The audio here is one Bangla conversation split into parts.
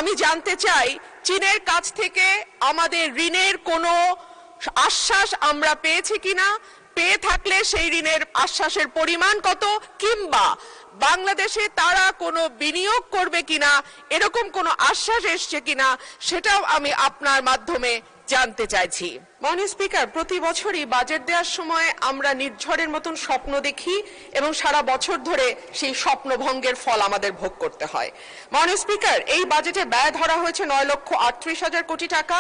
আমি জানতে চাই চীনের কাছ থেকে আমাদের ঋণের কোনো আশ্বাস আমরা পেয়েছি কিনা, পেয়ে থাকলে সেই ঋণের আশ্বাসের পরিমাণ কত, কিংবা বাংলাদেশে তারা কোনো বিনিয়োগ করবে কিনা এরকম কোনো আশ্বাস এসছে কিনা সেটাও আমি আপনার মাধ্যমে জানতে চাইছি। মাননীয় স্পিকার, প্রতি বছরই বাজেট দেওয়ার সময় আমরা নির্ঝরের মতন স্বপ্ন দেখি এবং সারা বছর ধরে সেই স্বপ্নভঙ্গের ফল আমাদের ভোগ করতে হয়। মাননীয় স্পিকার, এই বাজেটে ব্যয় ধরা হয়েছে 9,38,000 কোটি টাকা,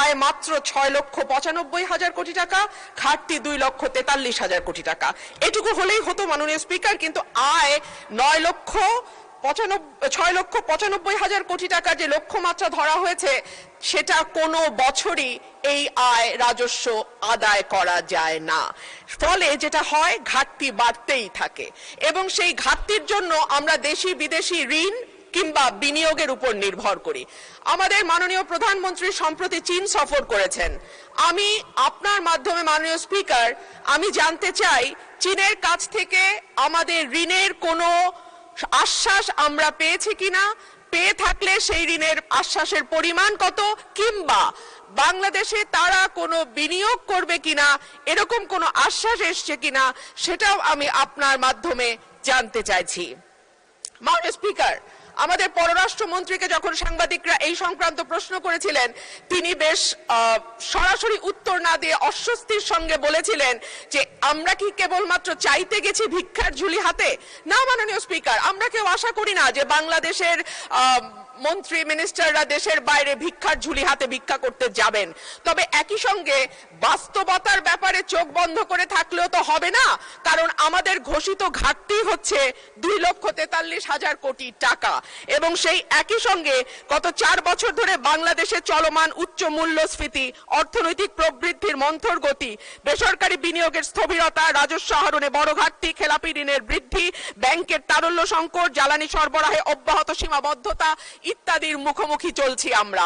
আয় মাত্র 6,95,000 কোটি টাকা, ঘাটতি 2,43,000 কোটি টাকা। এটুকু হলেই হতো মাননীয় স্পিকার, কিন্তু আয় 6,95,000 কোটি টাকা যে লক্ষ্যমাত্রা ধরা হয়েছে সেটা কোনো বছরই এই আয় রাজস্ব আদায় করা যায় না। ফলে যেটা হয়, ঘাটতি বাড়তেই থাকে এবং সেই ঘাটতির জন্য আমরা দেশি বিদেশি ঋণ কিংবা বিনিয়োগের উপর নির্ভর করি। আমাদের মাননীয় প্রধানমন্ত্রী সম্প্রতি চীন সফর করেছেন। আমি আপনার মাধ্যমে মাননীয় স্পিকার, আমি জানতে চাই চীনের কাছ থেকে আমাদের ঋণের কোনো আশ্বাস আমরা পেয়েছি কিনা, পেয়ে থাকলে সেই ঋণের আশ্বাসের পরিমাণ কত, কিংবা বাংলাদেশে তারা কোনো বিনিয়োগ করবে কিনা এরকম কোনো আশ্বাস এসছে কিনা সেটাও আমি আপনার মাধ্যমে জানতে চাইছি। মাননীয় স্পিকার, আমাদের পররাষ্ট্রমন্ত্রীকে যখন সাংবাদিকরা এই সংক্রান্ত প্রশ্ন করেছিলেন, তিনি বেশ সরাসরি উত্তর না দিয়ে অস্বস্তির সঙ্গে বলেছিলেন যে আমরা কি কেবলমাত্র চাইতে গেছি ভিক্ষার ঝুলি হাতে? না মাননীয় স্পিকার, আমরা কেউ আশা করি না যে বাংলাদেশের মন্ত্রী মিনিস্টাররা দেশের বাইরে ভিক্ষার ঝুলি হাতে ভিক্ষা করতে যাবেন। তবে একই সঙ্গে বাস্তবতার ব্যাপারে চোখ বন্ধ করে থাকলেও তো হবে না, কারণ আমাদের ঘোষিত ঘাটতি হচ্ছে 2,43,000 কোটি টাকা এবং সেই একই সঙ্গে গত 4 বছর ধরে বাংলাদেশে চলমান উচ্চ মূল্যস্ফীতি, অর্থনৈতিক প্রবৃদ্ধির মন্থর গতি, বেসরকারি বিনিয়োগের স্থবিরতা, রাজস্ব আহরণে বড় ঘাটতি, খেলাপি ঋণের বৃদ্ধি, ব্যাংকের তারল্য সংকট, জ্বালানি সরবরাহে অব্যাহত সীমাবদ্ধতা ইত্যাদির মুখোমুখি চলছি আমরা।